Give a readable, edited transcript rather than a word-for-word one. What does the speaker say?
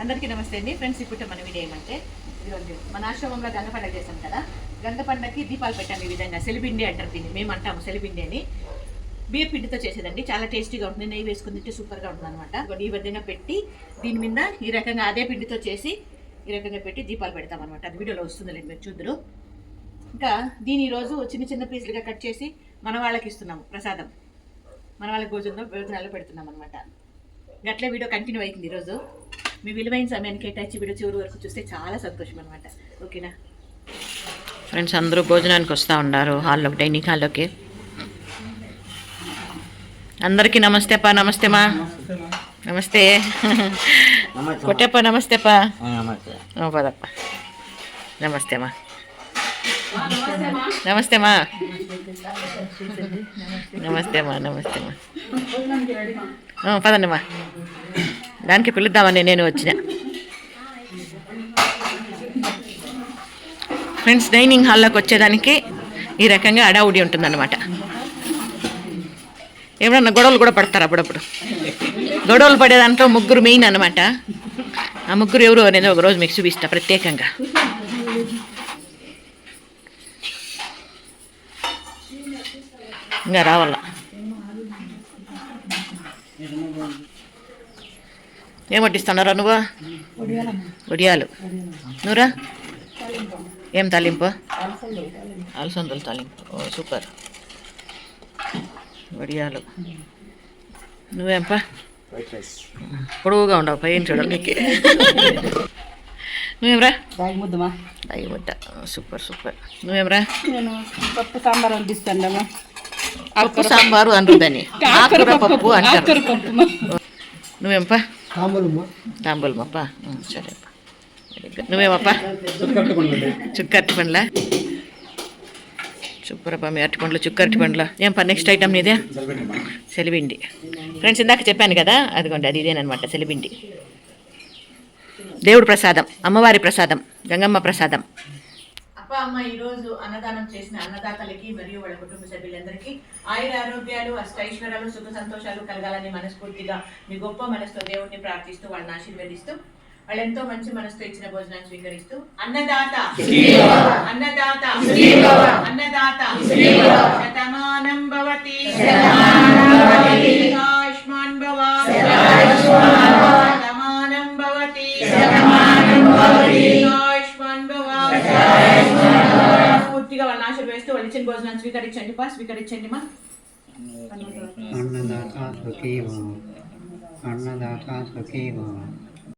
అందరికీ నమస్తే అండి ఫ్రెండ్స్. ఇప్పుడు మన వీడియో ఏమంటే ఈరోజు మన ఆశ్రమంలో గంగ పండుగ చేస్తాం కదా. గంగ పండుగకి దీపాలు పెట్టాము. ఈ విధంగా సెలిపిండి అంటారు దీన్ని, మేము అంటాము సెలిపిండి అని. బియ్య పిండితో చేసేదండి, చాలా టేస్టీగా ఉంటుంది. నెయ్యి వేసుకుని తింటే సూపర్గా ఉంటుంది అనమాట. ఈ విధంగా పెట్టి దీని మీద ఈ రకంగా అదే పిండితో చేసి ఈ రకంగా పెట్టి దీపాలు పెడతాం అనమాట. అది వీడియోలో వస్తుందిలేండి, మీరు చూద్దరు. ఇంకా దీని ఈరోజు చిన్న చిన్న పీసులుగా కట్ చేసి మన వాళ్ళకి ఇస్తున్నాము ప్రసాదం. మన వాళ్ళకి భోజనాల్లో పెడుతున్నాం అనమాట. గట్లే వీడియో కంటిన్యూ అవుతుంది ఈరోజు. మీ విలువైన సమయాన్ని కేటాయించి వీడియో చివరి వరకు చూస్తే చాలా సంతోషం అనమాట. ఓకేనా ఫ్రెండ్స్, అందరూ భోజనానికి వస్తూ ఉన్నారు హాల్లోకి, డైనింగ్ హాల్లోకి. అందరికీ నమస్తే అప్ప. నమస్తే మా. నమస్తే కొట్టప్ప. నమస్తే అప్ప. పదప్ప. నమస్తే మా. నమస్తే మా. నమస్తే మా. నమస్తే మా. పదండి మా. దానికి పిలుద్దామని నేను వచ్చిన. ఫ్రెండ్స్, డైనింగ్ హాల్లోకి వచ్చేదానికి ఈ రకంగా అడావుడి ఉంటుందన్నమాట. ఏమన్నా గొడవలు కూడా పడతారు అప్పుడప్పుడు. గొడవలు పడే దాంట్లో ముగ్గురు మెయిన్ అనమాట. ఆ ముగ్గురు ఎవరు అనేది ఒకరోజు మీకు చూపిస్తా ప్రత్యేకంగా. ఇంకా రావాల. ఏం వడ్డిస్తున్నారా నువ్వు? వడియాలు. నువ్వురా? ఏం తాలింపు? అలసందల తాలింపు. ఓ సూపర్. వడియాలు. నువ్వేంపా? పొడవుగా ఉండవు పైన చూడడానికి. నువ్వేమరా? రాగి ముద్దమా? రాగి ముద్ద. Super super. నువ్వేమరా? నేను పప్పు సాంబార్ వండిస్తాను. పప్పు సాంబారు అనరుదని ఆకుర పప్పు అంటారు. నువ్వేంపా? తాంబూలమప్ప. సరే అప్ప. నువ్వేమప్ప? చుక్కరటి పండ్ల. సూపరప్ప. మీ అరటి పండ్లు చుక్కరటి పండ్ల. ఏంపా నెక్స్ట్ ఐటమ్ నీదే? సెలిపిండి. ఫ్రెండ్స్, ఇందాక చెప్పాను కదా, అదిగోండి అది ఇదేనమాట సెలిపిండి. దేవుడు ప్రసాదం, అమ్మవారి ప్రసాదం, గంగమ్మ ప్రసాదం. అప్ప అమ్మ ఈరోజు అన్నదానం చేసిన అన్నదాతలకి మరియు వాళ్ళ కుటుంబ సభ్యులందరికీ ఆయుర ఆరోగ్యాలు, అష్టైశ్వర్యాలు, సుఖ సంతోషాలు కలగాలని మనస్ఫూర్తిగా మీ గొప్ప మనసుతో దేవుడిని ప్రార్థిస్తూ వాళ్ళని ఆశీర్వదిస్తూ వాళ్ళు ఎంతో మంచి మనసుతో ఇచ్చిన భోజనాన్ని స్వీకరిస్తూ అన్నదాత అన్నదాత అన్నదాత శతమానం భవతి ఆయుష్మాన్ భవ శతమానం భవతి ఆయుష్మాన్ భవ. పూర్తిగా వాళ్ళని ఆశీర్వదిస్తూ వాళ్ళు ఇచ్చిన భోజనాన్ని స్వీకరించండి పా. స్వీకరించండి మా. అన్నదాత సుఖీ భవ. అన్నదాత సుఖీ భవ.